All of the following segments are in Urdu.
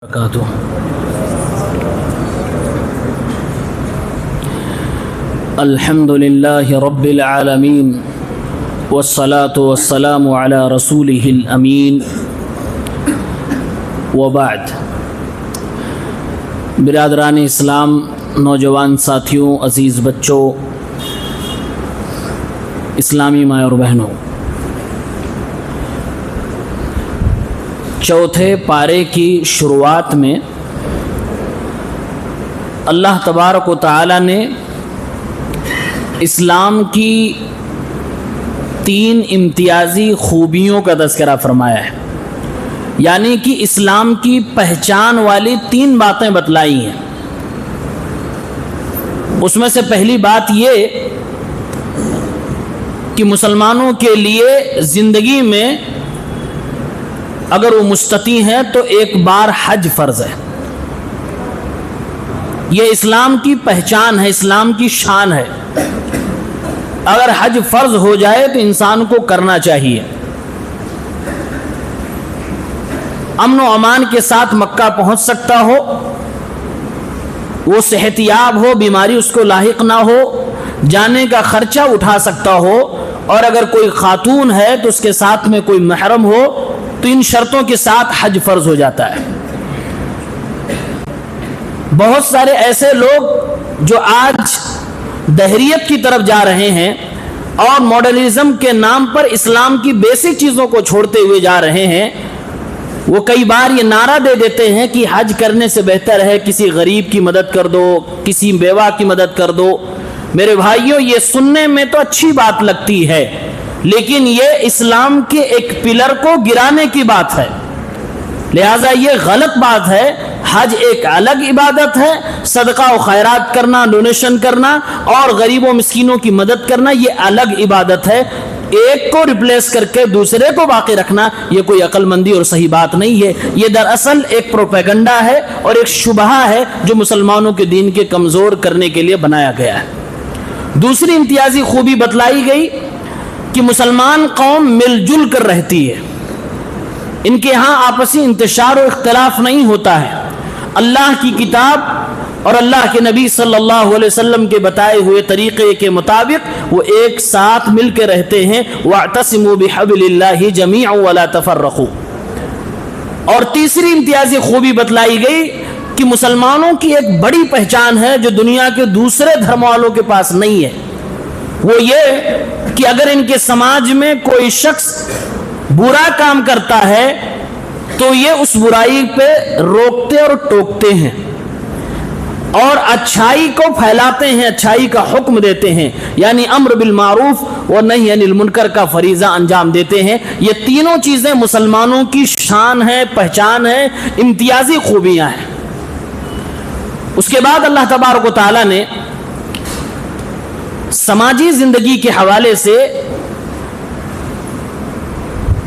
وبرکاتہ۔ الحمد للہ رب العالمین والصلاة والسلام علی رسولہ الامین وبعد۔ برادران اسلام، نوجوان ساتھیوں، عزیز بچوں، اسلامی ماں اور بہنوں، چوتھے پارے کی شروعات میں اللہ تبارک و تعالی نے اسلام کی 3 امتیازی خوبیوں کا تذکرہ فرمایا ہے، یعنی کہ اسلام کی پہچان والی 3 باتیں بتلائی ہیں۔ اس میں سے پہلی بات یہ کہ مسلمانوں کے لیے زندگی میں اگر وہ مستطیع ہیں تو ایک بار حج فرض ہے۔ یہ اسلام کی پہچان ہے، اسلام کی شان ہے۔ اگر حج فرض ہو جائے تو انسان کو کرنا چاہیے۔ امن و امان کے ساتھ مکہ پہنچ سکتا ہو، وہ صحت یاب ہو، بیماری اس کو لاحق نہ ہو، جانے کا خرچہ اٹھا سکتا ہو، اور اگر کوئی خاتون ہے تو اس کے ساتھ میں کوئی محرم ہو، تو ان شرطوں کے ساتھ حج فرض ہو جاتا ہے۔ بہت سارے ایسے لوگ جو آج دہریت کی طرف جا رہے ہیں اور ماڈرنزم کے نام پر اسلام کی بیسک چیزوں کو چھوڑتے ہوئے جا رہے ہیں، وہ کئی بار یہ نعرہ دے دیتے ہیں کہ حج کرنے سے بہتر ہے کسی غریب کی مدد کر دو، کسی بیوہ کی مدد کر دو۔ میرے بھائیوں، یہ سننے میں تو اچھی بات لگتی ہے، لیکن یہ اسلام کے ایک پلر کو گرانے کی بات ہے، لہٰذا یہ غلط بات ہے۔ حج ایک الگ عبادت ہے، صدقہ و خیرات کرنا، ڈونیشن کرنا اور غریبوں مسکینوں کی مدد کرنا یہ الگ عبادت ہے۔ ایک کو ریپلیس کر کے دوسرے کو باقی رکھنا یہ کوئی عقل مندی اور صحیح بات نہیں ہے۔ یہ دراصل ایک پروپیگنڈا ہے اور ایک شبہہ ہے جو مسلمانوں کے دین کے کمزور کرنے کے لیے بنایا گیا ہے۔ دوسری امتیازی خوبی بتلائی گئی کہ مسلمان قوم مل جل کر رہتی ہے، ان کے ہاں آپسی انتشار و اختلاف نہیں ہوتا ہے۔ اللہ کی کتاب اور اللہ کے نبی صلی اللہ علیہ وسلم کے بتائے ہوئے طریقے کے مطابق وہ ایک ساتھ مل کے رہتے ہیں۔ وَاعْتَصِمُوا بِحَبْلِ اللَّهِ جَمِيعًا وَلَا تَفَرَّقُوا۔ اور تیسری امتیازی خوبی بتلائی گئی کہ مسلمانوں کی ایک بڑی پہچان ہے جو دنیا کے دوسرے دھرم والوں کے پاس نہیں ہے، وہ یہ کہ اگر ان کے سماج میں کوئی شخص برا کام کرتا ہے تو یہ اس برائی پہ روکتے اور ٹوکتے ہیں اور اچھائی کو پھیلاتے ہیں، اچھائی کا حکم دیتے ہیں، یعنی امر بالمعروف و نہی عن المنکر کا فریضہ انجام دیتے ہیں۔ یہ تینوں چیزیں مسلمانوں کی شان ہے، پہچان ہے، امتیازی خوبیاں ہیں۔ اس کے بعد اللہ تبارک و تعالی نے سماجی زندگی کے حوالے سے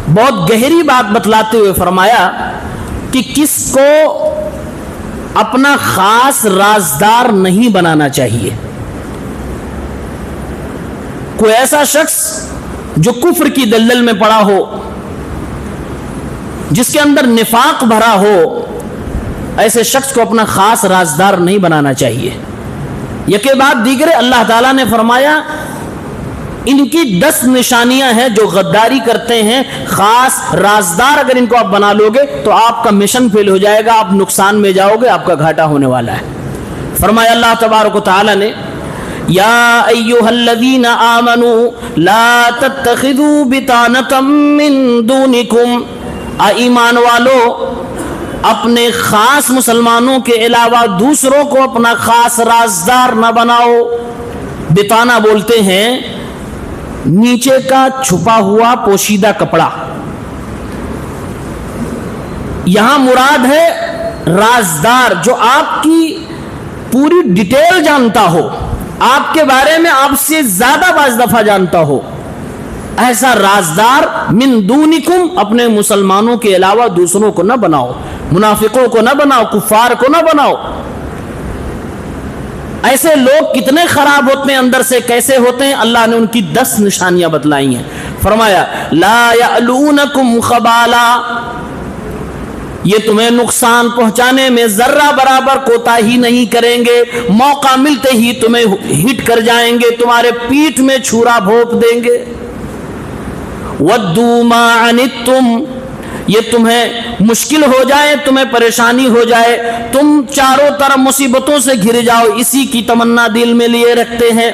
بہت گہری بات بتلاتے ہوئے فرمایا کہ کس کو اپنا خاص رازدار نہیں بنانا چاہیے۔ کوئی ایسا شخص جو کفر کی دلدل میں پڑا ہو، جس کے اندر نفاق بھرا ہو، ایسے شخص کو اپنا خاص رازدار نہیں بنانا چاہیے۔ یکے بعد دیگرے اللہ تعالیٰ نے فرمایا ان کی 10 نشانیاں ہیں جو غداری کرتے ہیں۔ خاص رازدار اگر ان کو آپ بنا لو گے تو آپ کا مشن فیل ہو جائے گا، آپ نقصان میں جاؤ گے، آپ کا گھاٹا ہونے والا ہے۔ فرمایا اللہ تبارک و تعالیٰ نے یا ایھا الذین آمنوا لا تتخذوا بطانۃ من دونکم، ایمان والو اپنے خاص مسلمانوں کے علاوہ دوسروں کو اپنا خاص رازدار نہ بناؤ۔ بطانہ بولتے ہیں نیچے کا چھپا ہوا پوشیدہ کپڑا، یہاں مراد ہے رازدار جو آپ کی پوری ڈیٹیل جانتا ہو، آپ کے بارے میں آپ سے زیادہ بعض دفعہ جانتا ہو، ایسا رازدار من دونکم اپنے مسلمانوں کے علاوہ دوسروں کو نہ بناؤ، منافقوں کو نہ بناؤ، کفار کو نہ بناؤ۔ ایسے لوگ کتنے خراب ہوتے ہیں، اندر سے کیسے ہوتے ہیں، اللہ نے ان کی 10 نشانیاں بتلائی ہیں۔ فرمایا لا یعلونکم خبالا، یہ تمہیں نقصان پہنچانے میں ذرہ برابر کوتاہی نہیں کریں گے، موقع ملتے ہی تمہیں ہٹ کر جائیں گے، تمہارے پیٹھ میں چھرا بھونک دیں گے۔ وَدُّوا مَا عَنِتُّمْ، یہ تمہیں مشکل ہو جائے، تمہیں پریشانی ہو جائے، تم چاروں طرف مصیبتوں سے گھر جاؤ، اسی کی تمنا دل میں لیے رکھتے ہیں۔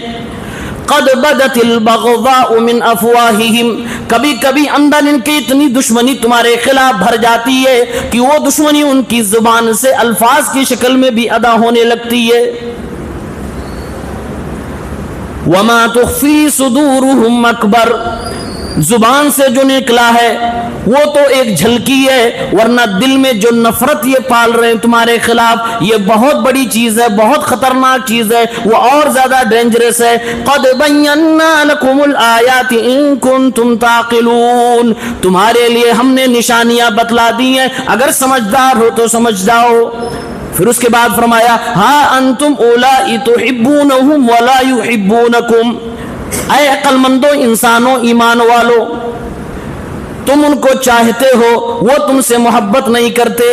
قد بدت البغضاء من افواہہم، کبھی کبھی اندر ان کی اتنی دشمنی تمہارے خلاف بھر جاتی ہے کہ وہ دشمنی ان کی زبان سے الفاظ کی شکل میں بھی ادا ہونے لگتی ہے۔ وما تخفی صدورہم اکبر، زبان سے جو نکلا ہے وہ تو ایک جھلکی ہے، ورنہ دل میں جو نفرت یہ پال رہے ہیں تمہارے خلاف، یہ بہت بڑی چیز ہے، بہت خطرناک چیز ہے، وہ اور زیادہ ڈینجرس ہے۔ قد بینا لکم الآیات ان کنتم تعقلون، تمہارے لیے ہم نے نشانیاں بتلا دی ہیں، اگر سمجھدار ہو تو سمجھ جاؤ۔ پھر اس کے بعد فرمایا ہا انتم اولائی تحبونہم ولا یحبونکم، اے عقل مندو، انسانوں، ایمان والو، تم ان کو چاہتے ہو، وہ تم سے محبت نہیں کرتے،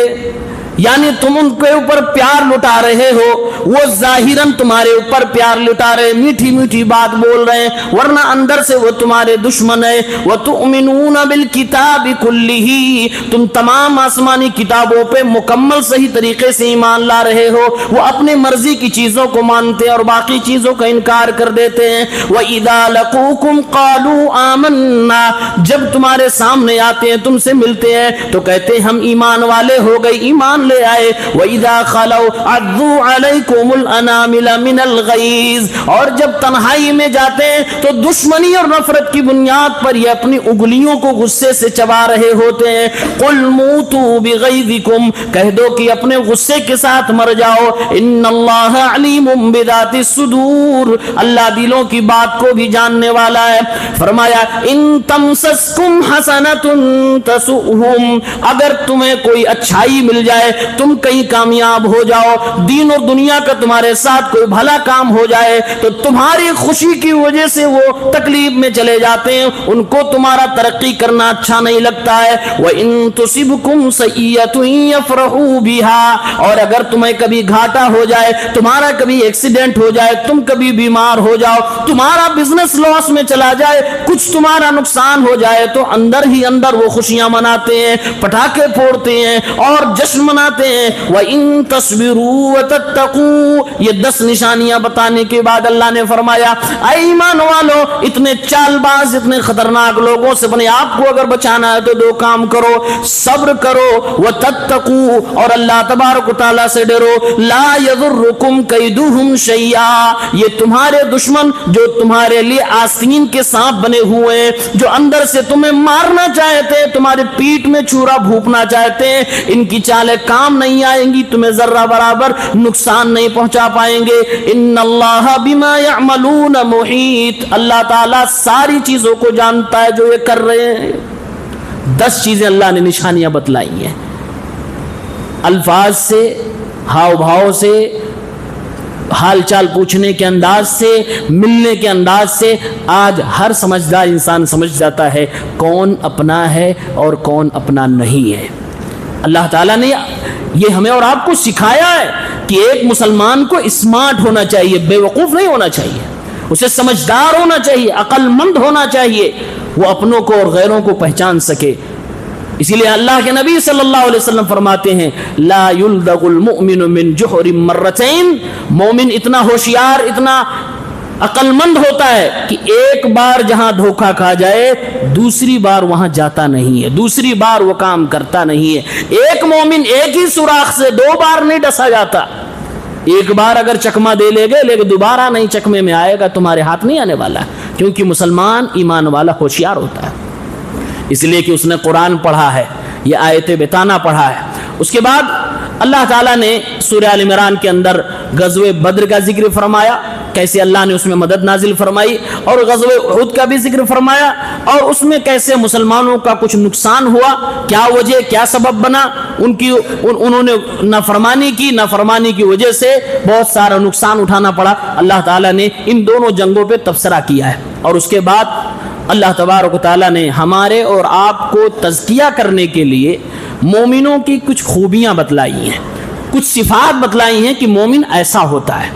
یعنی تم ان کے اوپر پیار لٹا رہے ہو، وہ ظاہراً تمہارے اوپر پیار لٹا رہے، میٹھی میٹھی بات بول رہے ہیں، ورنہ اندر سے وہ تمہارے دشمن ہے۔ وَتُؤْمِنُونَ بِالْكِتَابِ كُلِّهِ، تم تمام آسمانی کتابوں پہ مکمل صحیح طریقے سے ایمان لا رہے ہو، وہ اپنے مرضی کی چیزوں کو مانتے ہیں اور باقی چیزوں کا انکار کر دیتے ہیں۔ وَإِذَا لَقُوكُمْ قَالُوا آمَنَّا، جب تمہارے سامنے آتے ہیں، تم سے ملتے ہیں تو کہتے ہیں ہم ایمان والے ہو گئے، ایمان لے آئے۔ وَإِذَا خَلَوْا عَضُّوا عَلَيْكُمُ الْأَنَامِلَ مِنَ الْغَيْظِ، اور جب تنہائی میں جاتے ہیں تو دشمنی اور نفرت کی بنیاد پر یہ اپنی انگلیوں کو غصے سے چبا رہے ہوتے ہیں۔ قُلْ مُوتُوا بِغَيْظِكُمْ، کہہ دو کہ اپنے غصے کے ساتھ مر جاؤ۔ إِنَّ اللَّهَ عَلِيمٌ بِذَاتِ الصُّدُورِ، اللہ دلوں کی بات کو بھی جاننے والا ہے۔ فرمایا إِن تَمْسَسْكُمْ حَسَنَةٌ تَسُؤْهُمْ، اگر تمہیں کوئی اچھائی مل جائے، تم کہیں کامیاب ہو جاؤ، دین اور دنیا کا تمہارے ساتھ کوئی بھلا کام ہو جائے تو تمہاری خوشی کی وجہ سے وہ تکلیف میں چلے جاتے ہیں، ان کو تمہارا ترقی کرنا اچھا نہیں لگتا ہے۔ وَإِن تُصِبْكُمْ سَيِّئَةٌ يَفْرَحُوا بِهَا، اور اگر تمہیں کبھی گھاٹا ہو جائے، تمہارا کبھی ایکسیڈنٹ ہو جائے، تم کبھی بیمار ہو جاؤ، تمہارا بزنس لاس میں چلا جائے، کچھ تمہارا نقصان ہو جائے تو اندر ہی اندر وہ خوشیاں مناتے ہیں، پٹاخے پھوڑتے ہیں اور جشن مناتے ہیں۔ وَإِن تَصْبِرُوا وَتَتَّقُوا، یہ 10 نشانیاں بتانے کے بعد اللہ نے فرمایا اے ایمان والو، اتنے چال باز، اتنے خطرناک لوگوں سے اپنے آپ کو اگر بچانا ہے تو 2 کام کرو، صبر کرو، وَتَتَّقُوا، اور اللہ تبارک و تعالیٰ سے ڈرو۔ لَا يَضُرُّكُمْ كَيْدُهُمْ شَيْئًا، یہ تمہارے دشمن جو تمہارے لیے آستین کے سانپ بنے ہوئے ہیں، جو اندر سے تمہیں مارنا چاہتے ہیں، تمہارے پیٹ میں چھرا بھونکنا چاہتے ہیں، ان کی چالیں کام نہیں آئیں گی، تمہیں ذرہ برابر نقصان نہیں پہنچا پائیں گے۔ ان اللہ بما یعملون محیط، اللہ تعالیٰ ساری چیزوں کو جانتا ہے جو یہ کر رہے ہیں۔ 10 چیزیں اللہ نے نشانیاں بتلائی ہیں، الفاظ سے، ہاؤ بھاؤ سے، حال چال پوچھنے کے انداز سے، ملنے کے انداز سے آج ہر سمجھدار انسان سمجھ جاتا ہے کون اپنا ہے اور کون اپنا نہیں ہے۔ اللہ تعالیٰ نے یہ ہمیں اور آپ کو سکھایا ہے کہ ایک مسلمان کو اسمارٹ ہونا چاہیے، بے وقوف نہیں ہونا چاہیے، اسے سمجھدار ہونا چاہیے، عقل مند ہونا چاہیے، وہ اپنوں کو اور غیروں کو پہچان سکے۔ اسی لیے اللہ کے نبی صلی اللہ علیہ وسلم فرماتے ہیں لا یلدغ المؤمن من جحر مرتين، مومن اتنا ہوشیار، اتنا عقل مند ہوتا ہے کہ ایک بار جہاں دھوکہ کھا جائے دوسری بار وہاں جاتا نہیں ہے، دوسری بار وہ کام کرتا نہیں ہے۔ ایک مومن ایک ہی سوراخ سے 2 بار نہیں ڈسا جاتا، ایک بار اگر چکمہ دے لے گئے لیکن دوبارہ نہیں چکمے میں آئے گا، تمہارے ہاتھ نہیں آنے والا، کیونکہ مسلمان ایمان والا ہوشیار ہوتا ہے، اس لیے کہ اس نے قرآن پڑھا ہے، یہ آیت بتانا پڑھا ہے۔ اس کے بعد اللہ تعالیٰ نے سورہ آل عمران کے اندر غزوہ بدر کا ذکر فرمایا، کیسے اللہ نے اس میں مدد نازل فرمائی، اور غزوہ احد کا بھی ذکر فرمایا، اور اس میں کیسے مسلمانوں کا کچھ نقصان ہوا، کیا وجہ، کیا سبب بنا، انہوں نے نافرمانی کی، نافرمانی کی وجہ سے بہت سارا نقصان اٹھانا پڑا۔ اللہ تعالیٰ نے ان دونوں جنگوں پہ تبصرہ کیا ہے، اور اس کے بعد اللہ تبارک و تعالیٰ نے ہمارے اور آپ کو تزکیہ کرنے کے لیے مومنوں کی کچھ خوبیاں بتلائی ہیں، کچھ صفات بتلائی ہیں کہ مومن ایسا ہوتا ہے۔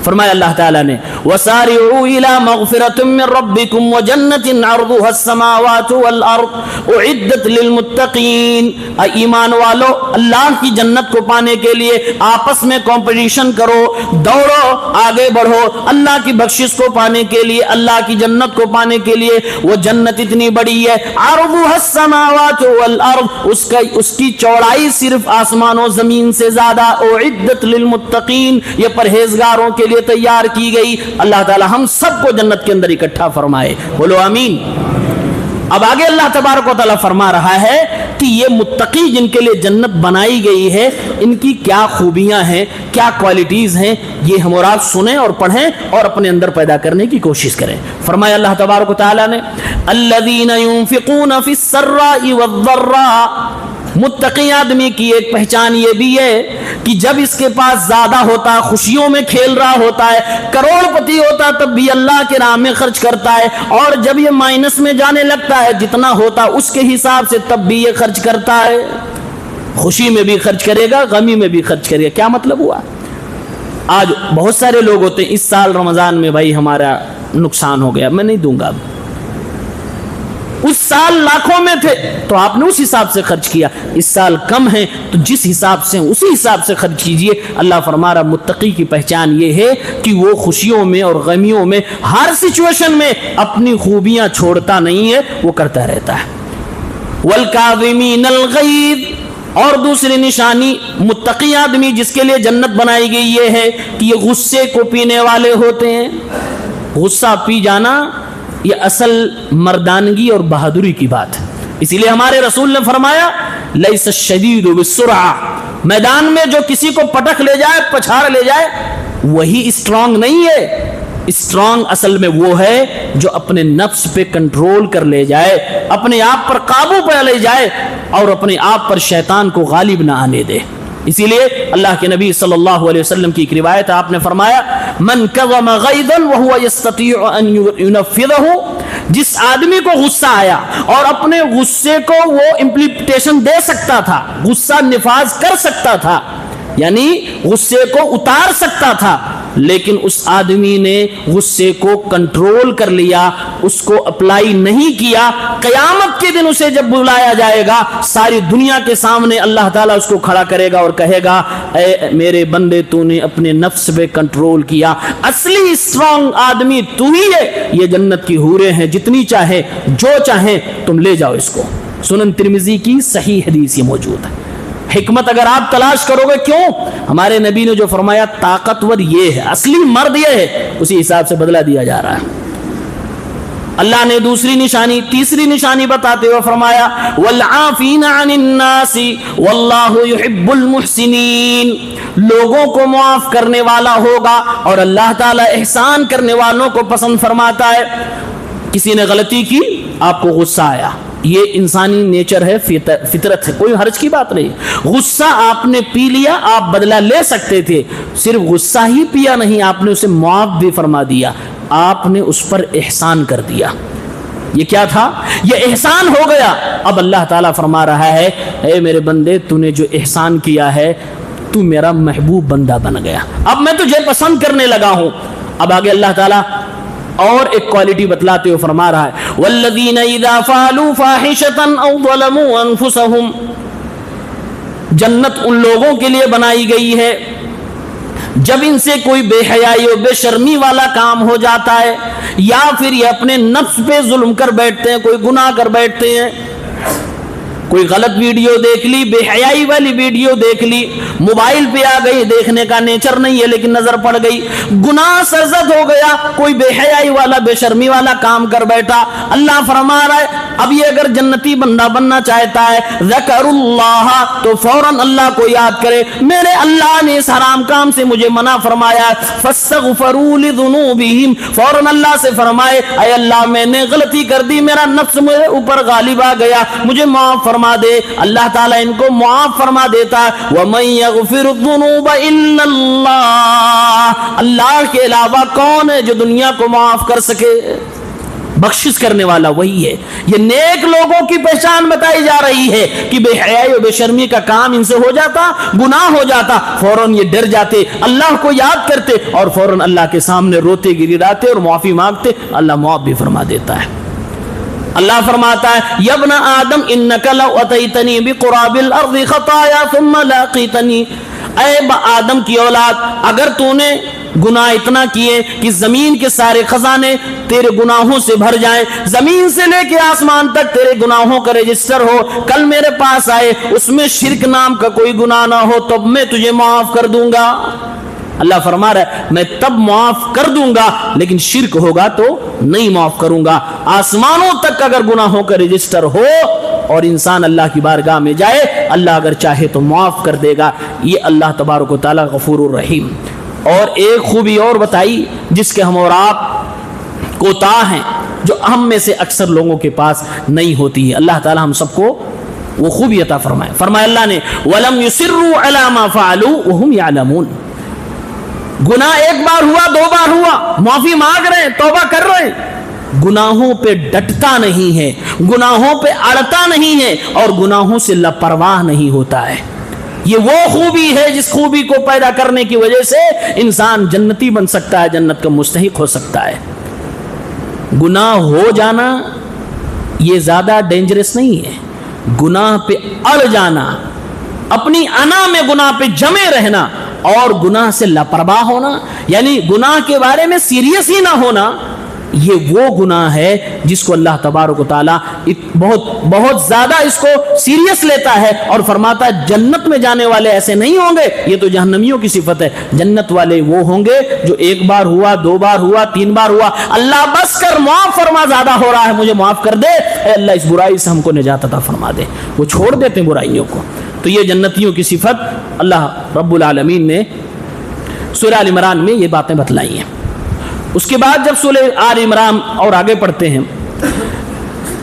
فرمایا اللہ تعالیٰ نے وَسَارِعُوا إِلَى مَغْفِرَةٍ مِّن رَّبِّكُمْ وَجَنَّةٍ عَرْضُهَا السَّمَاوَاتُ وَالْأَرْضُ أُعِدَّتْ لِلْمُتَّقِينَ۔ اے ایمان والو، اللہ کی جنت کو پانے کے لیے آپس میں کمپٹیشن کرو، دوڑو، آگے بڑھو۔ اللہ کی بخشش کو پانے کے لیے، اللہ کی جنت کو پانے کے لیے، وہ جنت اتنی بڑی ہے، عَرْضُهَا السَّمَاوَاتُ وَالْأَرْضُ، اس کی چوڑائی صرف آسمان و زمین سے زیادہ، أُعِدَّتْ لِلْمُتَّقِينَ، یہ پرہیزگاروں کے لیے تیار کی گئی۔ اللہ تعالی ہم سب کو جنت کے اندر اکٹھا فرمائے، بولو آمین۔ اب آگے اللہ تبارک و تعالیٰ فرما رہا ہے کہ یہ متقی جن کے لیے جنت بنائی گئی ہے، ان کی کیا خوبیاں ہیں، کیا کوالٹیز ہیں، یہ ہم اور آپ سنیں اور پڑھیں اور اپنے اندر پیدا کرنے کی کوشش کریں۔ فرمایا اللہ تبارک و تعالیٰ نے الذین ينفقون فی السراء والضراء، متقی آدمی کی ایک پہچان یہ بھی ہے کہ جب اس کے پاس زیادہ ہوتا، خوشیوں میں کھیل رہا ہوتا ہے، کروڑ پتی ہوتا تب بھی اللہ کے راہ میں خرچ کرتا ہے، اور جب یہ مائنس میں جانے لگتا ہے، جتنا ہوتا اس کے حساب سے، تب بھی یہ خرچ کرتا ہے۔ خوشی میں بھی خرچ کرے گا، غمی میں بھی خرچ کرے گا۔ کیا مطلب ہوا؟ آج بہت سارے لوگ ہوتے ہیں، اس سال رمضان میں بھائی ہمارا نقصان ہو گیا، میں نہیں دوں گا، اس سال لاکھوں میں تھے تو آپ نے اس حساب سے خرچ کیا، اس سال کم ہے تو جس حساب سے اسی حساب سے خرچ کیجئے۔ اللہ فرما رہا متقی کی پہچان یہ ہے کہ وہ خوشیوں میں اور غمیوں میں، ہر سچویشن میں اپنی خوبیاں چھوڑتا نہیں ہے، وہ کرتا رہتا ہے۔ والکاظمین الغیظ، اور دوسری نشانی متقی آدمی جس کے لیے جنت بنائی گئی یہ ہے کہ یہ غصے کو پینے والے ہوتے ہیں۔ غصہ پی جانا یہ اصل مردانگی اور بہادری کی بات ہے، اسی لیے ہمارے رسول نے فرمایا لیس الشدید بالسرعہ، میدان میں جو کسی کو پٹک لے جائے، پچھاڑ لے جائے، وہی اسٹرانگ نہیں ہے۔ اسٹرانگ اصل میں وہ ہے جو اپنے نفس پہ کنٹرول کر لے جائے، اپنے آپ پر قابو پہ لے جائے اور اپنے آپ پر شیطان کو غالب نہ آنے دے۔ اسی لیے اللہ کے نبی صلی اللہ علیہ وسلم کی ایک روایت آپ نے فرمایا من کظم غیظا وهو يستطيع ان ينفذه، جس آدمی کو غصہ آیا اور اپنے غصے کو وہ امپلیمنٹیشن دے سکتا تھا، غصہ نفاذ کر سکتا تھا، یعنی غصے کو اتار سکتا تھا، لیکن اس آدمی نے غصے کو کنٹرول کر لیا، اس کو اپلائی نہیں کیا، قیامت کے دن اسے جب بلایا جائے گا ساری دنیا کے سامنے اللہ تعالیٰ اس کو کھڑا کرے گا اور کہے گا اے میرے بندے تو نے اپنے نفس پہ کنٹرول کیا، اصلی اسٹرانگ آدمی تو ہی ہے، یہ جنت کی حوریں ہیں، جتنی چاہے جو چاہیں تم لے جاؤ اس کو۔ سنن ترمذی کی صحیح حدیث یہ موجود ہے۔ حکمت اگر آپ تلاش کرو گے، کیوں؟ ہمارے نبی نے جو فرمایا طاقتور یہ ہے، اصلی مرد یہ ہے، اسی حساب سے بدلہ دیا جا رہا ہے۔ اللہ نے دوسری نشانی، تیسری نشانی بتاتے ہوئے فرمایا والعافین عن الناس واللہ یحب المحسنین، لوگوں کو معاف کرنے والا ہوگا اور اللہ تعالی احسان کرنے والوں کو پسند فرماتا ہے۔ کسی نے غلطی کی، آپ کو غصہ آیا، یہ انسانی نیچر ہے، فطرت ہے، کوئی حرج کی بات نہیں۔ غصہ آپ نے پی لیا، آپ بدلہ لے سکتے تھے، صرف غصہ ہی پیا نہیں، آپ نے اسے معاف بھی فرما دیا، آپ نے اس پر احسان کر دیا۔ یہ کیا تھا؟ یہ احسان ہو گیا۔ اب اللہ تعالیٰ فرما رہا ہے اے میرے بندے، تو نے جو احسان کیا ہے تو میرا محبوب بندہ بن گیا، اب میں تجھے پسند کرنے لگا ہوں۔ اب آگے اللہ تعالیٰ اور ایک کوالٹی بتلاتے ہوئے فرما رہا ہے والذین اذا فعلوا فاحشۃ او ظلموا انفسهم، جنت ان لوگوں کے لیے بنائی گئی ہے جب ان سے کوئی بے حیائی و بے شرمی والا کام ہو جاتا ہے، یا پھر یہ اپنے نفس پہ ظلم کر بیٹھتے ہیں، کوئی گناہ کر بیٹھتے ہیں، کوئی غلط ویڈیو دیکھ لی، بے حیائی والی ویڈیو دیکھ لی، موبائل پہ آ گئی، دیکھنے کا نیچر نہیں ہے لیکن نظر پڑ گئی، گناہ سرزد ہو گیا، کوئی بے حیائی والا بے شرمی والا کام کر بیٹھا۔ اللہ فرما رہا ہے اب یہ اگر جنتی بندہ بننا چاہتا ہے، ذکر اللہ، تو فوراً اللہ کو یاد کرے، میرے اللہ نے اس حرام کام سے مجھے منع فرمایا، فاستغفروا لذنوبہم، فوراً اللہ سے فرمائے اے اللہ میں نے غلطی کر دی، میرا نفس میرے اوپر غالب آ گیا، مجھے معاف فرما دے۔ اللہ تعالیٰ ان کو معاف فرما دیتا ہے۔ وَمَن يَغْفِرُ الذُّنُوبَ إِلَّا اللَّهُ، اللہ کے علاوہ کون ہے جو دنیا کو معاف کر سکے؟ بخشش کرنے والا وہی ہے. یہ نیک لوگوں کی پہچان بتائی جا رہی ہے کہ بے حیائی و بے شرمی کا کام ان سے ہو جاتا, گناہ ہو جاتا, فوراً یہ ڈر جاتے, اللہ کو یاد کرتے اور فوراً اللہ کے سامنے روتے گڑگڑاتے اور معافی مانگتے. اللہ معاف بھی فرما دیتا ہے. اللہ فرماتا ہے یا ابن آدم انک لو اتیتنی بقراب الارض خطایا ثم لاقیتنی, اے آدم کی اولاد, اگر تو نے گناہ اتنا کیے کہ زمین کے سارے خزانے تیرے گناہوں سے بھر جائیں, زمین سے لے کے آسمان تک تیرے گناہوں کا رجسٹر ہو, کل میرے پاس آئے, اس میں شرک نام کا کوئی گناہ نہ ہو, تب میں تجھے معاف کر دوں گا. اللہ فرما رہا ہے میں تب معاف کر دوں گا, لیکن شرک ہوگا تو نہیں معاف کروں گا. آسمانوں تک اگر گناہوں کا رجسٹر ہو اور انسان اللہ کی بارگاہ میں جائے, اللہ اگر چاہے تو معاف کر دے گا. یہ اللہ تبارک و تعالیٰ غفور الرحیم. اور ایک خوبی اور بتائی جس کے ہم اور آپ کوتاہ ہیں, جو ہم میں سے اکثر لوگوں کے پاس نہیں ہوتی ہے. اللہ تعالیٰ ہم سب کو وہ خوبی عطا فرمائے. فرمایا اللہ نے وَلَمْ يُصِرُّوا عَلَى مَا فَعَلُوا وَهُمْ يَعْلَمُونَ. گناہ ایک بار ہوا, دو بار ہوا, معافی مانگ رہے ہیں, توبہ کر رہے ہیں, گناہوں پہ ڈٹتا نہیں ہے, گناہوں پہ اڑتا نہیں ہے, اور گناہوں سے لاپرواہ نہیں ہوتا ہے. یہ وہ خوبی ہے جس خوبی کو پیدا کرنے کی وجہ سے انسان جنتی بن سکتا ہے, جنت کا مستحق ہو سکتا ہے. گناہ ہو جانا یہ زیادہ ڈینجرس نہیں ہے. گناہ پہ اڑ جانا, اپنی انا میں گناہ پہ جمے رہنا اور گناہ سے لاپرواہ ہونا, یعنی گناہ کے بارے میں سیریس ہی نہ ہونا, یہ وہ گناہ ہے جس کو اللہ تبارک و تعالیٰ بہت زیادہ اس کو سیریس لیتا ہے اور فرماتا ہے جنت میں جانے والے ایسے نہیں ہوں گے. یہ تو جہنمیوں کی صفت ہے. جنت والے وہ ہوں گے جو ایک بار ہوا, دو بار ہوا, تین بار ہوا, اللہ بس کر معاف فرما, زیادہ ہو رہا ہے مجھے معاف کر دے, اے اللہ اس برائی سے ہم کو نجات عطا فرما دے. وہ چھوڑ دیتے ہیں برائیوں کو. تو یہ جنتیوں کی صفت اللہ رب العالمین نے سورہ آل عمران میں یہ باتیں بتلائی ہیں. اس کے بعد جب سورہ آل عمران اور آگے پڑھتے ہیں,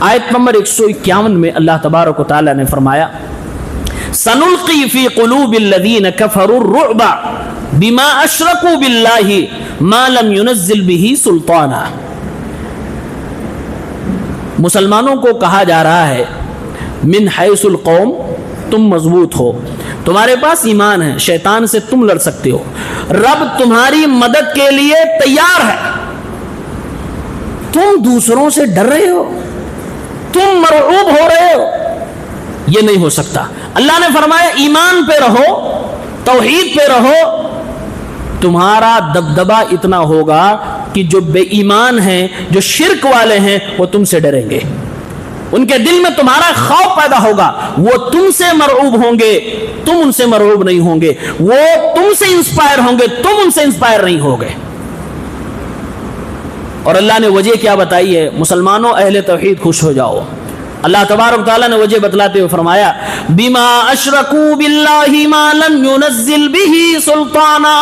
آیت نمبر 151 میں اللہ تبارک و تعالی نے فرمایا سنلقی فی قلوب الذین کفروا الرعب بما اشرکوا باللہ ما لم ينزل به سلطانا. مسلمانوں کو کہا جا رہا ہے من حیث القوم, تم مضبوط ہو, تمہارے پاس ایمان ہے, شیطان سے تم لڑ سکتے ہو, رب تمہاری مدد کے لیے تیار ہے, تم دوسروں سے ڈر رہے ہو, تم مرعوب ہو رہے ہو, یہ نہیں ہو سکتا. اللہ نے فرمایا ایمان پہ رہو, توحید پہ رہو, تمہارا دبدبہ اتنا ہوگا کہ جو بے ایمان ہیں, جو شرک والے ہیں, وہ تم سے ڈریں گے. ان کے دل میں تمہارا خوف پیدا ہوگا, وہ تم سے مرعوب ہوں گے, تم ان سے مرعوب نہیں ہوں گے, وہ تم سے انسپائر ہوں گے, تم ان سے انسپائر نہیں ہوگے. اور اللہ نے وجہ کیا بتائی ہے, مسلمانوں اہل توحید خوش ہو جاؤ. اللہ تبارک تعالیٰ نے وجہ بتلاتے ہوئے فرمایا بما اشرکوا باللہ ما لم ينزل به سلطانا.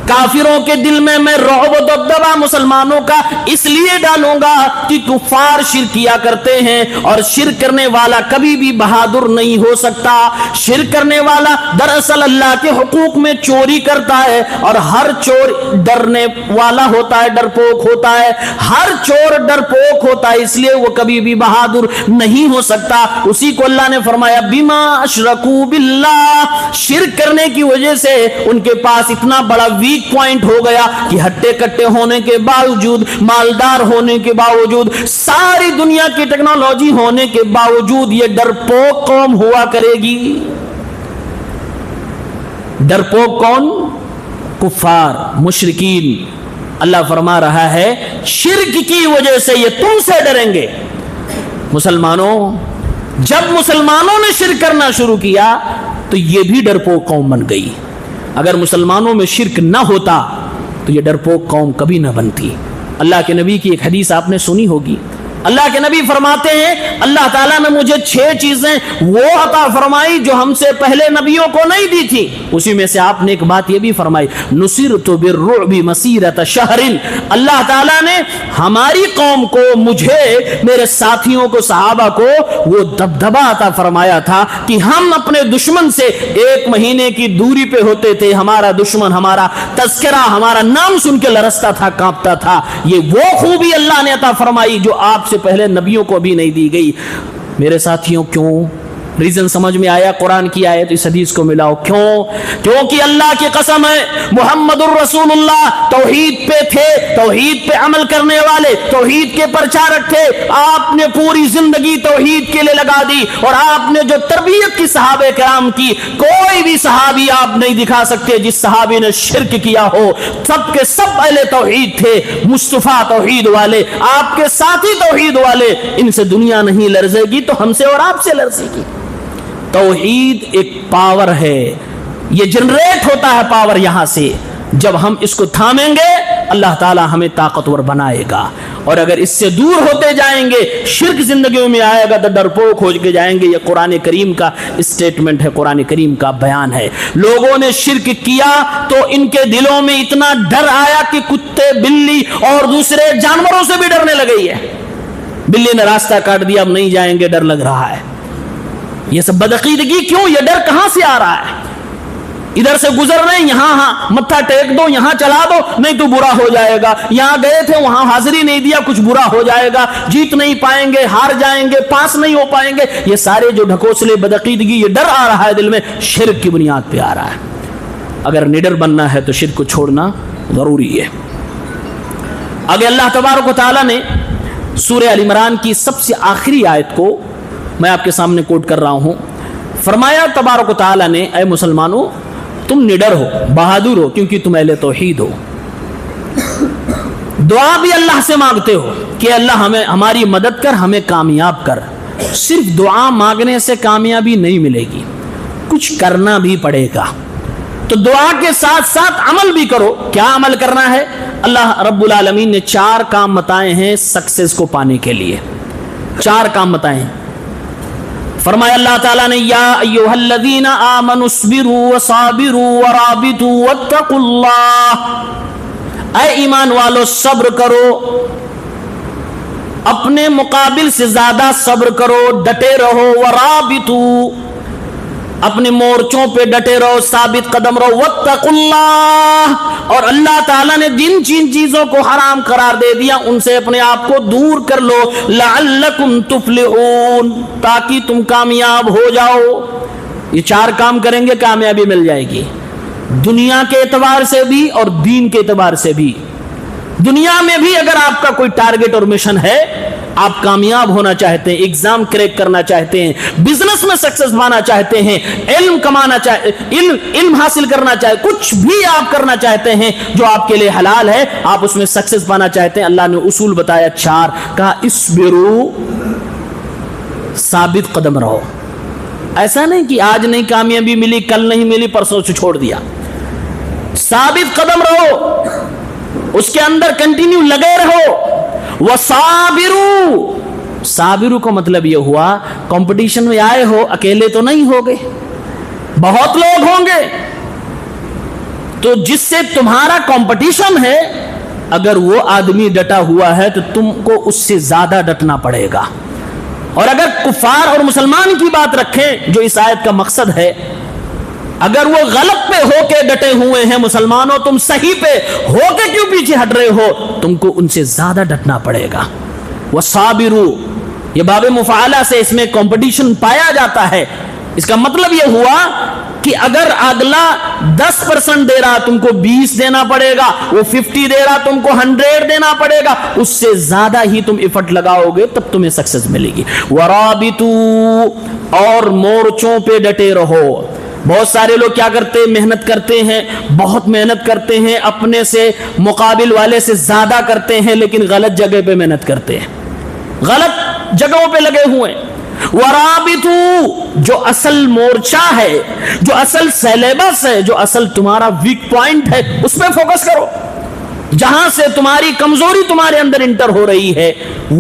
کافروں کے دل میں رعب و دبدبہ مسلمانوں کا اس لیے ڈالوں گا کہ کفار شرک کیا کرتے ہیں, اور شرک کرنے والا کبھی بھی بہادر نہیں ہو سکتا. شرک کرنے والا دراصل اللہ کے حقوق میں چوری کرتا ہے, اور ہر چور ڈرنے والا ہوتا ہے, ڈرپوک ہوتا ہے. ہر چور ڈرپوک ہوتا ہے, اس لیے وہ کبھی بھی بہادر نہیں ہو سکتا. اسی کو اللہ نے فرمایا بما اشرکوا باللہ, شرک کرنے کی وجہ سے ان کے پاس اتنا بڑا ویک پوائنٹ ہو گیا کہ ہٹے کٹے ہونے کے باوجود, مالدار ہونے کے باوجود, ساری دنیا کی ٹیکنالوجی ہونے کے باوجود یہ ڈرپوک قوم ہوا کرے گی. ڈرپوک کون؟ کفار, مشرکین. اللہ فرما رہا ہے شرک کی وجہ سے یہ تم سے ڈریں گے. مسلمانوں, جب مسلمانوں نے شرک کرنا شروع کیا تو یہ بھی ڈرپوک قوم بن گئی. اگر مسلمانوں میں شرک نہ ہوتا تو یہ ڈرپوک قوم کبھی نہ بنتی. اللہ کے نبی کی ایک حدیث آپ نے سنی ہوگی, اللہ کے نبی فرماتے ہیں اللہ تعالیٰ نے مجھے 6 چیزیں وہ عطا فرمائی جو ہم سے پہلے نبیوں کو نہیں دی تھی. اسی میں سے آپ نے ایک بات یہ بھی فرمائی, نصرت بالرعب مسیرۃ شہر. اللہ تعالیٰ نے ہماری قوم کو, مجھے, میرے ساتھیوں کو, صحابہ کو وہ دبدبا عطا فرمایا تھا کہ ہم اپنے دشمن سے 1 مہینے کی دوری پہ ہوتے تھے. ہمارا دشمن ہمارا تذکرہ, ہمارا نام سن کے لرزتا تھا, کانپتا تھا. یہ وہ خوبی اللہ نے عطا فرمائی جو آپ سے پہلے نبیوں کو بھی نہیں دی گئی. میرے ساتھیوں, کیوں؟ ریزن سمجھ میں آیا؟ قرآن کی آیت اس حدیث کو ملاؤ. کیوں؟ کیونکہ اللہ کی قسم ہے محمد الرسول اللہ توحید پہ تھے, توحید پہ عمل کرنے والے, توحید کے پرچارک تھے. آپ نے پوری زندگی توحید کے لیے لگا دی, اور آپ نے جو تربیت کی صحابہ کرام کی, کوئی بھی صحابی آپ نہیں دکھا سکتے جس صحابی نے شرک کیا ہو. سب کے سب اہل توحید تھے, مصطفیٰ توحید والے, آپ کے ساتھی توحید والے. ان سے دنیا نہیں لرزے گی تو ہم سے اور آپ سے لرزے گی. توحید ایک پاور ہے, یہ جنریٹ ہوتا ہے پاور یہاں سے. جب ہم اس کو تھامیں گے اللہ تعالی ہمیں طاقتور بنائے گا, اور اگر اس سے دور ہوتے جائیں گے, شرک زندگیوں میں آئے گا تو ڈرپوک ہو کے جائیں گے. یہ قرآن کریم کا اسٹیٹمنٹ ہے, قرآن کریم کا بیان ہے. لوگوں نے شرک کیا تو ان کے دلوں میں اتنا ڈر آیا کہ کتے, بلی اور دوسرے جانوروں سے بھی ڈرنے لگے. بلی نے راستہ کاٹ دیا, اب نہیں جائیں گے, ڈر لگ رہا ہے. یہ سب بدعقیدگی کیوں؟ یہ ڈر کہاں سے آ رہا ہے؟ ادھر سے گزر رہے ہیں, یہاں متھا ٹیک دو, یہاں چلا دو, نہیں تو برا ہو جائے گا. یہاں گئے تھے, وہاں حاضری نہیں دیا, کچھ برا ہو جائے گا, جیت نہیں پائیں گے, ہار جائیں گے, پاس نہیں ہو پائیں گے. یہ سارے جو ڈھکوسلے, بدعقیدگی, یہ ڈر آ رہا ہے دل میں, شرک کی بنیاد پہ آ رہا ہے. اگر نڈر بننا ہے تو شرک کو چھوڑنا ضروری ہے. آگے اللہ تبارک و تعالیٰ نے سورہ ال عمران کی سب سے آخری آیت کو میں آپ کے سامنے کوٹ کر رہا ہوں. فرمایا تبارک و تعالیٰ نے, اے مسلمانوں تم نڈر ہو, بہادر ہو, کیونکہ تم اہل توحید ہو. دعا بھی اللہ سے مانگتے ہو کہ اللہ ہمیں, ہماری مدد کر, ہمیں کامیاب کر. صرف دعا مانگنے سے کامیابی نہیں ملے گی, کچھ کرنا بھی پڑے گا. تو دعا کے ساتھ ساتھ عمل بھی کرو. کیا عمل کرنا ہے؟ اللہ رب العالمین نے 4 کام بتائے ہیں سکسیس کو پانے کے لیے. 4 کام بتائے ہیں. فرمایا اللہ تعالیٰ نے, یا ایھا الذین آمنوا اصبروا وصابروا ورابطوا واتقوا اللہ. اے ایمان والو صبر کرو, اپنے مقابل سے زیادہ صبر کرو, ڈٹے رہو. ورابطوا, اپنے مورچوں پہ ڈٹے رہو, ثابت قدم رہو. واتقوا اللہ, اور اللہ تعالیٰ نے جن چیزوں کو حرام قرار دے دیا ان سے اپنے آپ کو دور کر لو. لعلکم تفلحون, تاکہ تم کامیاب ہو جاؤ. یہ 4 کام کریں گے کامیابی مل جائے گی, دنیا کے اعتبار سے بھی اور دین کے اعتبار سے بھی. دنیا میں بھی اگر آپ کا کوئی ٹارگٹ اور مشن ہے, آپ کامیاب ہونا چاہتے ہیں, ایگزام کریک کرنا چاہتے ہیں, بزنس میں سکسس پانا چاہتے ہیں, علم کمانا علم حاصل کرنا چاہتے, کچھ بھی آپ کرنا چاہتے ہیں جو آپ کے لیے حلال ہے, آپ اس میں سکسس پانا چاہتے ہیں, اللہ نے اصول بتایا 4. کہا اسبرو, ثابت قدم رہو. ایسا نہیں کہ آج نہیں کامیابی ملی, کل نہیں ملی, پرسوں سے چھوڑ دیا. ثابت قدم رہو, اس کے اندر کنٹینیو لگے رہو. وصابرو, صابرو کا مطلب یہ ہوا کمپٹیشن میں آئے ہو, اکیلے تو نہیں ہوگے, بہت لوگ ہوں گے. تو جس سے تمہارا کمپٹیشن ہے, اگر وہ آدمی ڈٹا ہوا ہے تو تم کو اس سے زیادہ ڈٹنا پڑے گا. اور اگر کفار اور مسلمان کی بات رکھیں جو اس آیت کا مقصد ہے, اگر وہ غلط پہ ہو کے ڈٹے ہوئے ہیں, مسلمانوں تم صحیح پہ ہو کے کیوں پیچھے ہٹ رہے ہو, تم کو ان سے زیادہ ڈٹنا پڑے گا. وصابرو, یہ باب مفعلہ سے اس میں کمپٹیشن پایا جاتا ہے. اس کا مطلب یہ ہوا کہ اگر اگلا 10% دے رہا تم کو 20 دینا پڑے گا, وہ 50 دے رہا تم کو 100 دینا پڑے گا, اس سے زیادہ ہی تم ایفرٹ لگاؤ گے تب تمہیں سکسس ملے گی. ورابطوا, اور مورچوں پہ ڈٹے رہو. بہت سارے لوگ کیا کرتے ہیں, محنت کرتے ہیں, بہت محنت کرتے ہیں, اپنے سے مقابل والے سے زیادہ کرتے ہیں, لیکن غلط جگہ پہ محنت کرتے ہیں, غلط جگہوں پہ لگے ہوئے. ورابطوا, جو اصل مورچہ ہے, جو اصل سیلیبس ہے, جو اصل تمہارا ویک پوائنٹ ہے, اس پہ فوکس کرو. جہاں سے تمہاری کمزوری تمہارے اندر انٹر ہو رہی ہے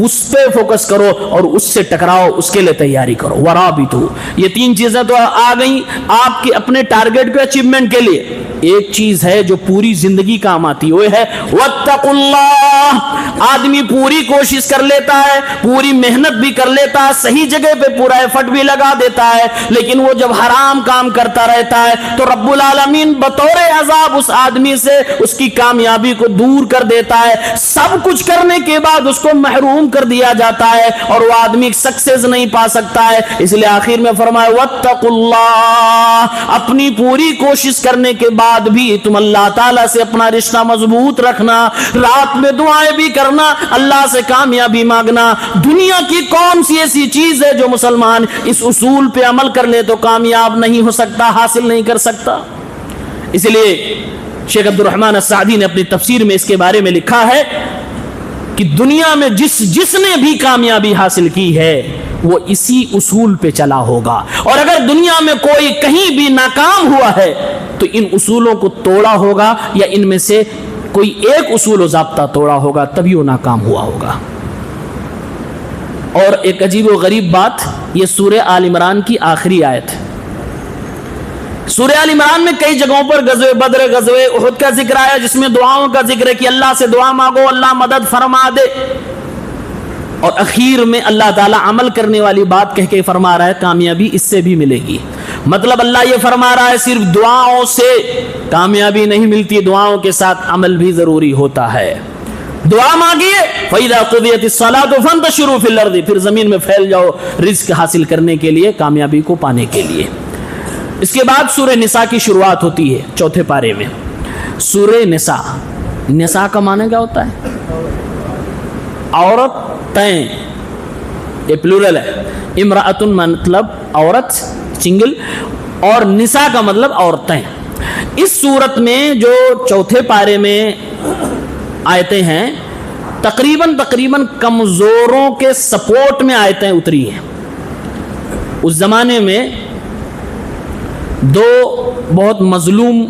اس پہ فوکس کرو اور اس سے ٹکراؤ، اس کے لیے تیاری کرو. ورابطو، یہ تین چیزیں تو آ گئیں آپ کے اپنے ٹارگٹ کے اچیومنٹ کے لیے. ایک چیز ہے جو پوری زندگی کام آتی، وہ ہے واتقوا اللہ. آدمی پوری کوشش کر لیتا ہے، پوری محنت بھی کر لیتا ہے، صحیح جگہ پہ پورا ایفرٹ بھی لگا دیتا ہے، لیکن وہ جب حرام کام کرتا رہتا ہے تو رب العالمین بطور عذاب اس آدمی سے اس کی کامیابی کو دور کر دیتا ہے. سب کچھ کرنے کے بعد اس کو محروم کر دیا جاتا ہے اور وہ آدمی سکسیس نہیں پا سکتا ہے. اس لیے آخر میں فرمایا واتقوا اللہ. اپنی پوری کوشش کرنے کے بعد بھی تم اللہ تعالیٰ سے اپنا رشتہ مضبوط رکھنا، رات میں دعائیں بھی کرنا، اللہ سے کامیابی مانگنا. دنیا کی کون سی ایسی چیز ہے جو مسلمان اس اصول پہ عمل کر لے تو کامیاب نہیں ہو سکتا، حاصل نہیں کر سکتا؟ اس لیے شیخ عبد الرحمن السعدی نے اپنی تفسیر میں اس کے بارے میں لکھا ہے کہ دنیا میں جس نے بھی کامیابی حاصل کی ہے وہ اسی اصول پہ چلا ہوگا، اور اگر دنیا میں کوئی کہیں بھی ناکام ہوا ہے تو ان اصولوں کو توڑا ہوگا یا ان میں سے کوئی ایک اصول و ضابطہ توڑا ہوگا، تبھی وہ ناکام ہوا ہوگا. اور ایک عجیب و غریب بات، یہ سورہ آل عمران کی آخری آیت ہے. سورہ آل عمران میں کئی جگہوں پر غزوہ بدر، غزوہ احد کا ذکر آیا جس میں دعاؤں کا ذکر ہے کہ اللہ سے دعا مانگو، اللہ مدد فرما دے. اور اخیر میں اللہ تعالیٰ عمل کرنے والی بات کہہ کے فرما رہا ہے کامیابی اس سے بھی ملے گی. مطلب اللہ یہ فرما رہا ہے صرف دعاؤں سے کامیابی نہیں ملتی، دعاؤں کے ساتھ عمل بھی ضروری ہوتا ہے. دعا مانگیے فَإِذَا قُضِيَتِ الصَّلَاةُ فَانتَشِرُوا فِي الْأَرْضِ، پھر زمین میں پھیل جاؤ رزق حاصل کرنے کے لیے، کامیابی کو پانے کے لیے. اس کے بعد سورہ نساء کی شروعات ہوتی ہے 4 پارے میں. سورہ نساء، نساء کا معنی کیا ہوتا ہے؟ عورتیں، یہ پلورل ہے. امرأتن مطلب عورت سنگل، اور نساء کا مطلب عورتیں. اس صورت میں جو 4 پارے میں آیتیں ہیں تقریباً کمزوروں کے سپورٹ میں آیتیں اتری ہیں. اس زمانے میں 2 بہت مظلوم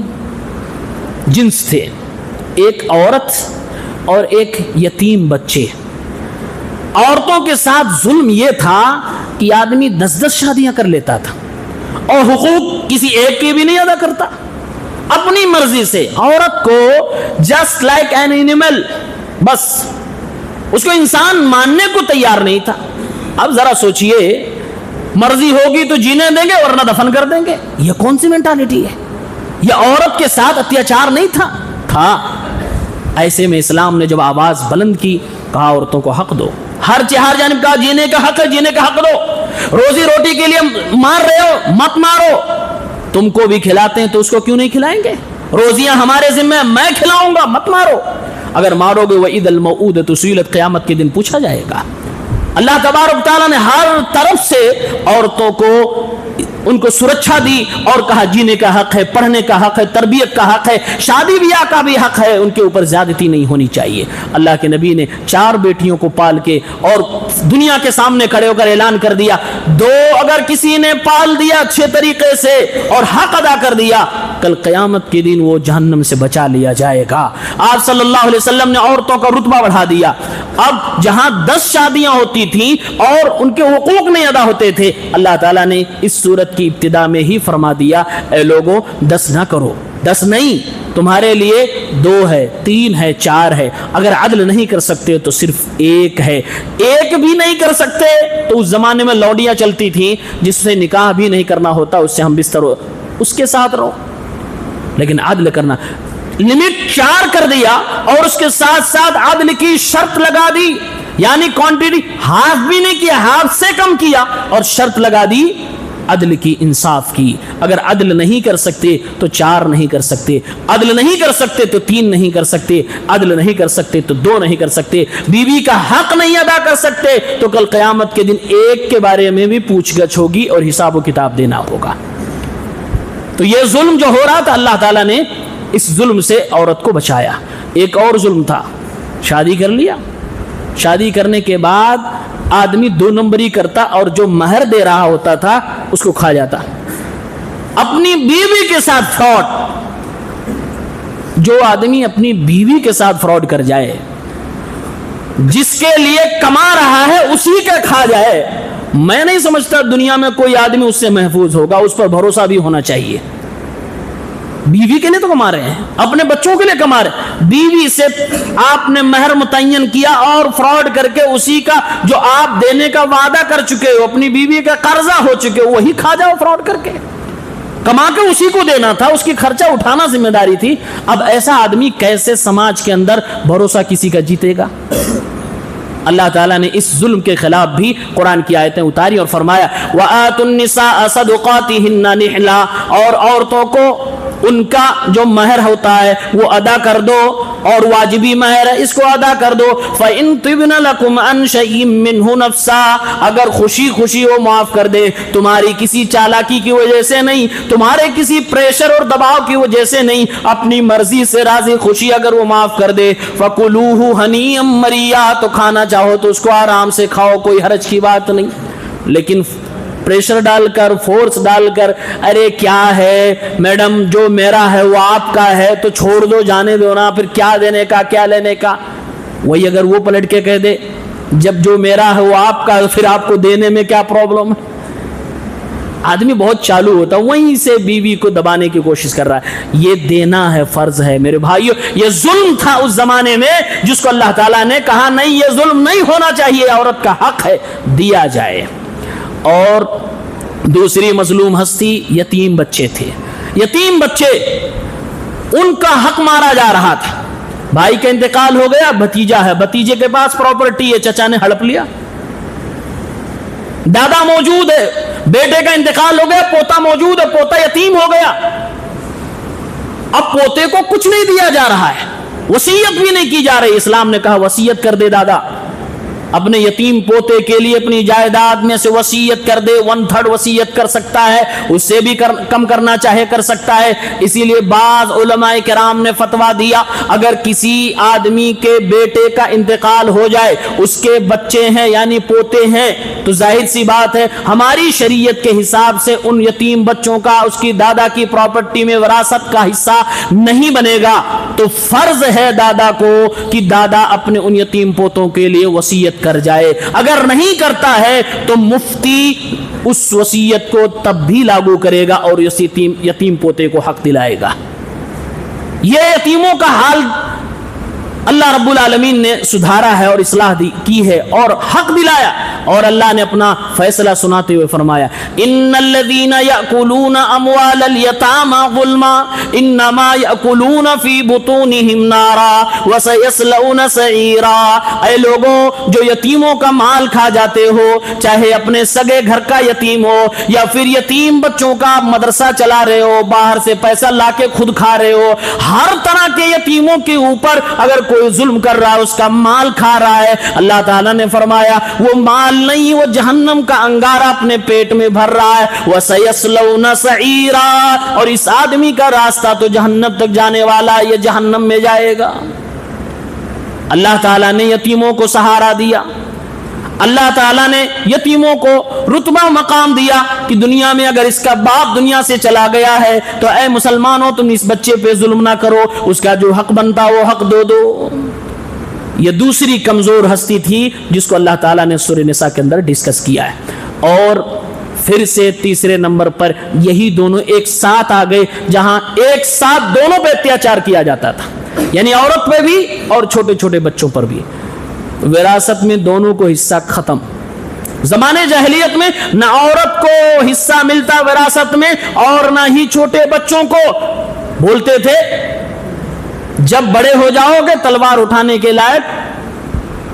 جنس تھے، ایک عورت اور ایک یتیم بچے. عورتوں کے ساتھ ظلم یہ تھا کہ آدمی 10 شادیاں کر لیتا تھا اور حقوق کسی ایک کے بھی نہیں ادا کرتا. اپنی مرضی سے عورت کو جسٹ لائک این اینیمل، بس اس کو انسان ماننے کو تیار نہیں تھا. اب ذرا سوچئے، مرضی ہوگی تو جینے دیں گے ورنہ دفن کر دیں گے. یہ کون سی مینٹالٹی ہے؟ یہ عورت کے ساتھ اتیاچار نہیں تھا. ایسے میں اسلام نے جب آواز بلند کی، کہا عورتوں کو حق دو، ہر جانب کہا جینے کا حق ہے، جینے کا حق دو. روزی روٹی کے لیے مار رہے ہو، مت مارو. تم کو بھی کھلاتے ہیں تو اس کو کیوں نہیں کھلائیں گے؟ روزیاں ہمارے ذمہ ہیں، میں کھلاؤں گا، مت مارو. اگر مارو گے وَإِذَا الْمَوْءُودَةُ سُئِلَتْ، قیامت کے دن پوچھا جائے گا. اللہ تبارک تعالیٰ نے ہر طرف سے عورتوں کو ان کو سرکشا دی اور کہا جینے کا حق ہے، پڑھنے کا حق ہے، تربیت کا حق ہے، شادی بیاہ کا بھی حق ہے، ان کے اوپر زیادتی نہیں ہونی چاہیے. اللہ کے نبی نے 4 بیٹیوں کو پال کے اور دنیا کے سامنے کھڑے ہو کر اعلان کر دیا 2 اگر کسی نے پال دیا اچھے طریقے سے اور حق ادا کر دیا، کل قیامت کے دن وہ جہنم سے بچا لیا جائے گا. آپ صلی اللہ علیہ وسلم نے عورتوں کا رتبہ بڑھا دیا. اب جہاں 10 شادیاں ہوتی تھیں اور ان کے حقوق نہیں ادا ہوتے تھے، اللہ تعالیٰ نے اس صورت کی ابتدا میں ہی فرما دیا اے لوگوں 10 نہ کرو. 10 نہیں، تمہارے لیے 2 ہے، 3 ہے، 4 ہے. اگر عدل نہیں کر سکتے تو صرف 1 ہے. 1 بھی نہیں کر سکتے تو اس زمانے میں لوڈیاں چلتی تھیں جس سے نکاح بھی نہیں کرنا ہوتا، اس سے ہم بستر ہو اس کے ساتھ رہو. لیکن عدل کرنا، لمٹ 4 کر دیا اور اس کے ساتھ ساتھ عدل کی شرط لگا دی. یعنی کوانٹٹی ہاف بھی نہیں کیا، ہاف سے کم کیا اور شرط لگا دی عدل کی، انصاف کی. اگر عدل نہیں کر سکتے تو 4 نہیں کر سکتے، عدل نہیں کر سکتے تو 3 نہیں کر سکتے، عدل نہیں کر سکتے تو 2 نہیں کر سکتے. بیوی کا حق نہیں ادا کر سکتے تو کل قیامت کے دن 1 کے بارے میں بھی پوچھ گچھ ہوگی اور حساب و کتاب دینا ہوگا. تو یہ ظلم جو ہو رہا تھا اللہ تعالیٰ نے اس ظلم سے عورت کو بچایا. ایک اور ظلم تھا، شادی کر لیا، شادی کرنے کے بعد آدمی 2 نمبری کرتا اور جو مہر دے رہا ہوتا تھا اس کو کھا جاتا. اپنی بیوی کے ساتھ فراڈ، جو آدمی اپنی بیوی کے ساتھ فراڈ کر جائے, جس کے لیے کما رہا ہے اسی کا کھا جائے, میں نہیں سمجھتا دنیا میں کوئی آدمی اس سے محفوظ ہوگا. اس پر بھروسہ بھی ہونا چاہیے. بیوی کے لیے تو کما رہے ہیں, اپنے بچوں کے لیے کما رہے ہیں. بیوی سے آپ نے مہر متعین کیا اور فراڈ کر کے اسی کا جو آپ دینے کا وعدہ کر چکے ہو, اپنی بیوی کا قرضہ ہو چکے ہو, وہی کھا جاؤ فراڈ کر کے. کما کے اسی کو دینا تھا, اس کی خرچہ اٹھانا ذمہ داری تھی. اب ایسا آدمی کیسے سماج کے اندر بھروسہ کسی کا جیتے گا؟ اللہ تعالیٰ نے اس ظلم کے خلاف بھی قرآن کی آیتیں اتاری اور فرمایا وَآتُوا النِّسَاءَ صَدُقَاتِهِنَّ نِحْلًا, اور عورتوں کو ان کا جو مہر ہوتا ہے وہ ادا کر دو, اور واجبی مہر ہے اس کو ادا کر دو. فَإِن طِبْنَ لَكُمْ عَنْ شَيْءٍ مِّنْهُ نَفْسًا, اگر خوشی خوشی وہ معاف کر دے, تمہاری کسی چالاکی کی وجہ سے نہیں, تمہارے کسی پریشر اور دباؤ کی وجہ سے نہیں, اپنی مرضی سے راضی خوشی اگر وہ معاف کر دے, فَكُلُوهُ هَنِيًّا مَرِيًّا, تو کھانا چاہو تو اس کو آرام سے کھاؤ, کوئی حرج کی بات نہیں. لیکن پریشر ڈال کر, فورس ڈال کر, ارے کیا ہے میڈم جو میرا ہے وہ آپ کا ہے تو چھوڑ دو, جانے دو نا, پھر کیا دینے کا کیا لینے کا. وہی اگر وہ پلٹ کے کہہ دے جب جو میرا ہے وہ آپ کا, پھر آپ کو دینے میں کیا پرابلم ہے. آدمی بہت چالو ہوتا ہے, وہیں سے بیوی کو دبانے کی کوشش کر رہا ہے. یہ دینا ہے, فرض ہے. میرے بھائیو, یہ ظلم تھا اس زمانے میں جس کو اللہ تعالیٰ نے کہا نہیں یہ ظلم نہیں ہونا چاہیے, عورت کا حق ہے دیا جائے. اور دوسری مظلوم ہستی یتیم بچے تھے. یتیم بچے, ان کا حق مارا جا رہا تھا. بھائی کا انتقال ہو گیا, بھتیجا ہے, بھتیجے کے پاس پراپرٹی ہے, چچا نے ہڑپ لیا. دادا موجود ہے, بیٹے کا انتقال ہو گیا, پوتا موجود ہے, پوتا یتیم ہو گیا. اب پوتے کو کچھ نہیں دیا جا رہا ہے, وصیت بھی نہیں کی جا رہی. اسلام نے کہا وصیت کر دے دادا, اپنے یتیم پوتے کے لیے اپنی جائیداد میں سے وصیت کر دے. 1/3 وصیت کر سکتا ہے, اس سے بھی کم کرنا چاہے کر سکتا ہے. اسی لیے بعض علماء کرام نے فتویٰ دیا اگر کسی آدمی کے بیٹے کا انتقال ہو جائے, اس کے بچے ہیں یعنی پوتے ہیں, تو ظاہر سی بات ہے ہماری شریعت کے حساب سے ان یتیم بچوں کا اس کی دادا کی پراپرٹی میں وراثت کا حصہ نہیں بنے گا. تو فرض ہے دادا کو کہ دادا اپنے ان یتیم پوتوں کے لیے وصیت کر جائے. اگر نہیں کرتا ہے تو مفتی اس وصیت کو تب بھی لاگو کرے گا اور یتیم پوتے کو حق دلائے گا. یہ یتیموں کا حال اللہ رب العالمین نے سدھارا ہے اور اصلاح کی ہے اور حق دلایا. اور اللہ نے اپنا فیصلہ سناتے ہوئے فرمایا ان الذين ياكلون اموال اليتامى ظلما انما ياكلون في بطونهم نارا وسيصلون سعيرا. اے لوگوں جو یتیموں کا مال کھا جاتے ہو, چاہے اپنے سگے گھر کا یتیم ہو یا پھر یتیم بچوں کا مدرسہ چلا رہے ہو, باہر سے پیسہ لا کے خود کھا رہے ہو, ہر طرح کے یتیموں کے اوپر اگر کوئی ظلم کر رہا ہے, اس کا مال کھا رہا ہے, اللہ تعالیٰ نے فرمایا وہ مال نہیں, وہ جہنم کا انگارہ اپنے پیٹ میں بھر رہا ہے. وَسَيَصْلَوْنَ سَعِيرًا, اور اس آدمی کا راستہ تو جہنم تک جانے والا, یہ جہنم میں جائے گا. اللہ تعالیٰ نے یتیموں کو سہارا دیا, اللہ تعالیٰ نے یتیموں کو رتبہ مقام دیا کہ دنیا میں اگر اس کا باپ دنیا سے چلا گیا ہے تو اے مسلمانوں تم اس بچے پہ ظلم نہ کرو, اس کا جو حق بنتا وہ حق دو. یہ دوسری کمزور ہستی تھی جس کو اللہ تعالیٰ نے سورہ نساء کے اندر ڈسکس کیا ہے. اور پھر سے تیسرے نمبر پر یہی دونوں ایک ساتھ آ گئے, جہاں ایک ساتھ دونوں پہ اتیاچار کیا جاتا تھا, یعنی عورت پہ بھی اور چھوٹے چھوٹے بچوں پر بھی. وراثت میں دونوں کو حصہ ختم. زمانے جاہلیت میں نہ عورت کو حصہ ملتا وراثت میں اور نہ ہی چھوٹے بچوں کو. بولتے تھے جب بڑے ہو جاؤ گے تلوار اٹھانے کے لائق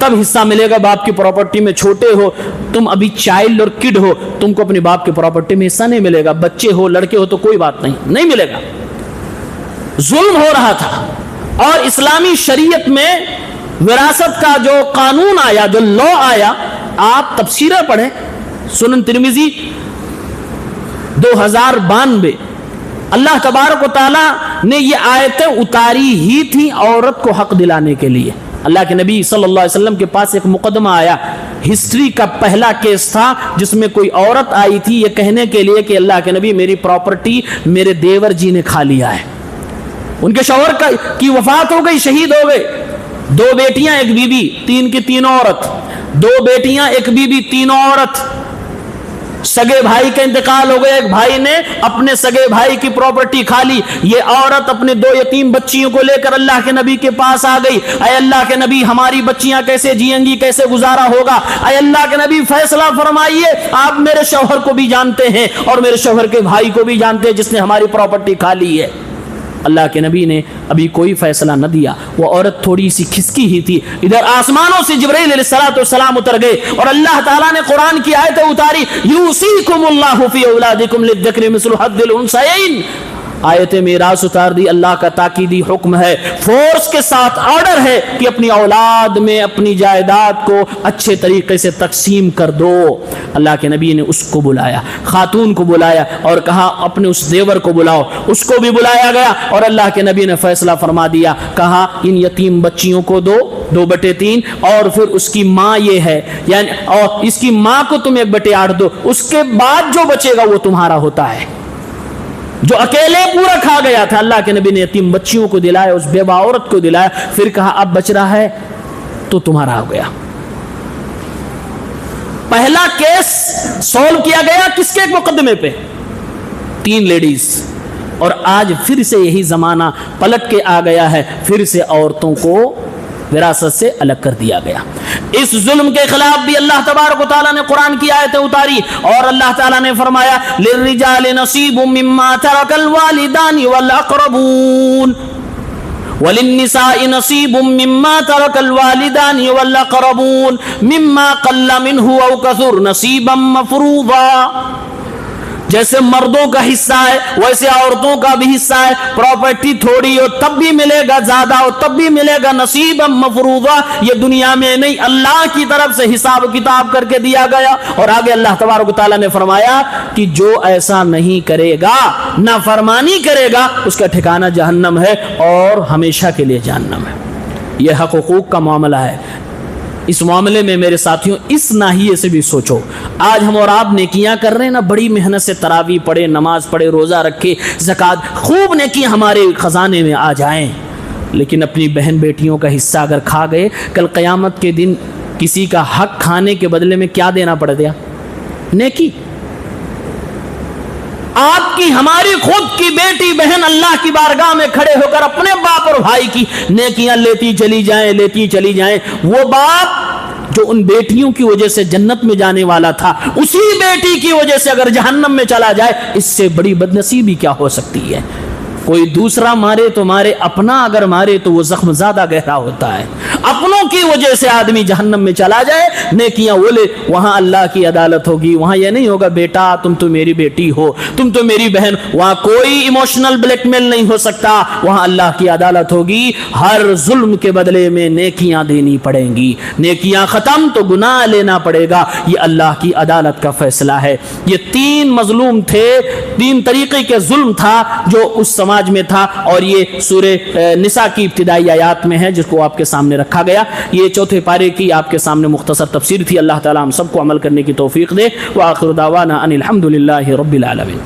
تب حصہ ملے گا باپ کی پراپرٹی میں. چھوٹے ہو تم, ابھی چائلڈ اور کڈ ہو, تم کو اپنی باپ کی پراپرٹی میں حصہ نہیں ملے گا. بچے ہو لڑکے ہو تو کوئی بات نہیں ملے گا. ظلم ہو رہا تھا. اور اسلامی شریعت میں وراثت کا جو قانون آیا, جو لا آیا, آپ تفسیریں پڑھیں, سنن ترمذی 2092, اللہ تبارک و تعالیٰ نے یہ آیتیں اتاری ہی تھی عورت کو حق دلانے کے لیے. اللہ کے نبی صلی اللہ علیہ وسلم کے پاس ایک مقدمہ آیا, ہسٹری کا پہلا کیس تھا جس میں کوئی عورت آئی تھی یہ کہنے کے لیے کہ اللہ کے نبی میری پراپرٹی میرے دیور جی نے کھا لیا ہے. ان کے شوہر کی وفات ہو گئی، شہید ہو گئے، 2 بیٹیاں 1 بیوی، 3 کی 3 عورت، 2 بیٹیاں 1 بیوی 3 عورت، سگے بھائی کا انتقال ہو گیا، ایک بھائی نے اپنے سگے بھائی کی پراپرٹی کھا لی، یہ عورت اپنے 2 یتیم بچیوں کو لے کر اللہ کے نبی کے پاس آ گئی، اے اللہ کے نبی ہماری بچیاں کیسے جئیں گی، کیسے گزارا ہوگا، اے اللہ کے نبی فیصلہ فرمائیے، آپ میرے شوہر کو بھی جانتے ہیں اور میرے شوہر کے بھائی کو بھی جانتے ہیں جس نے ہماری پراپرٹی کھا لی ہے۔ اللہ کے نبی نے ابھی کوئی فیصلہ نہ دیا، وہ عورت تھوڑی سی کھسکی ہی تھی، ادھر آسمانوں سے جبرائیل علیہ السلام اتر گئے اور اللہ تعالیٰ نے قرآن کی آیت اتاری، یوصیکم اللہ فی اولادکم للذکر مثل حظ الانثیین، آیت میراث اتار دی، اللہ کا تاکیدی حکم ہے، فورس کے ساتھ آرڈر ہے کہ اپنی اولاد میں اپنی جائیداد کو اچھے طریقے سے تقسیم کر دو۔ اللہ کے نبی نے اس کو بلایا، خاتون کو بلایا اور کہا اپنے اس دیور کو بلاؤ، اس کو بھی بلایا گیا اور اللہ کے نبی نے فیصلہ فرما دیا، کہا ان یتیم بچیوں کو دو 2/3 اور پھر اس کی ماں یہ ہے، یعنی اور اس کی ماں کو تم 1/8 دو، اس کے بعد جو بچے گا وہ تمہارا ہوتا ہے۔ جو اکیلے پورا کھا گیا تھا، اللہ کے نبی نے یتیم بچیوں کو دلایا، اس بیوہ عورت کو دلایا، پھر کہا اب بچ رہا ہے تو تمہارا ہو گیا۔ پہلا کیس سولو کیا گیا کس کے مقدمے پہ؟ 3 لیڈیز، اور آج پھر سے یہی زمانہ پلٹ کے آ گیا ہے، پھر سے عورتوں کو وراثت سے الگ کر دیا گیا۔ اس ظلم کے خلاف بھی اللہ تبارک و تعالیٰ نے قرآن کی آیتیں اتاری اور اللہ تعالیٰ نے فرمایا للرجال نصیب مما ترک الوالدان والاقربون وللنساء نصیب مما ترک الوالدان والاقربون مما قل منه او كثر نصیبا مفروضا۔ جیسے مردوں کا حصہ ہے ویسے عورتوں کا بھی حصہ ہے، پراپرٹی تھوڑی ہو تب بھی ملے گا، زیادہ ہو تب بھی ملے گا، نصیبا مفروضا، یہ دنیا میں نہیں اللہ کی طرف سے حساب کتاب کر کے دیا گیا۔ اور آگے اللہ تبارک و تعالیٰ نے فرمایا کہ جو ایسا نہیں کرے گا، نافرمانی کرے گا، اس کا ٹھکانہ جہنم ہے اور ہمیشہ کے لیے جہنم ہے۔ یہ حق حقوق کا معاملہ ہے، اس معاملے میں میرے ساتھیوں اس ناحیے سے بھی سوچو۔ آج ہم اور آپ نیکیاں کر رہے ہیں نا، بڑی محنت سے تراویح پڑھے، نماز پڑھے، روزہ رکھے، زکوٰۃ، خوب نیکیاں ہمارے خزانے میں آ جائیں، لیکن اپنی بہن بیٹیوں کا حصہ اگر کھا گئے، کل قیامت کے دن کسی کا حق کھانے کے بدلے میں کیا دینا پڑ گیا؟ نیکی۔ آپ کی ہماری خود کی بیٹی بہن اللہ کی بارگاہ میں کھڑے ہو کر اپنے باپ اور بھائی کی نیکیاں لیتی چلی جائیں، وہ باپ جو ان بیٹیوں کی وجہ سے جنت میں جانے والا تھا، اسی بیٹی کی وجہ سے اگر جہنم میں چلا جائے، اس سے بڑی بدنصیبی کیا ہو سکتی ہے؟ کوئی دوسرا مارے تو مارے، اپنا اگر مارے تو وہ زخم زیادہ گہرا ہوتا ہے۔ اپنوں کی وجہ سے آدمی جہنم میں چلا جائے، نیکیاں وہ لے، وہاں اللہ کی عدالت ہوگی، وہاں یہ نہیں ہوگا بیٹا تم تو میری بیٹی ہو، تم تو میری بہن، وہاں کوئی ایموشنل بلیک میل نہیں ہو سکتا، وہاں اللہ کی عدالت ہوگی، ہر ظلم کے بدلے میں نیکیاں دینی پڑیں گی، نیکیاں ختم تو گناہ لینا پڑے گا، یہ اللہ کی عدالت کا فیصلہ ہے۔ یہ 3 مظلوم تھے، 3 طریقے کے ظلم تھا جو اس سماج میں تھا، اور یہ سورہ نساء کی ابتدائی آیات میں ہے جس کو آپ کے سامنے رکھا گیا۔ یہ 4 پارے کی آپ کے سامنے مختصر تفسیر تھی۔ اللہ تعالیٰ ہم سب کو عمل کرنے کی توفیق دے۔ وآخر دعوانا ان الحمد للہ رب العالمین۔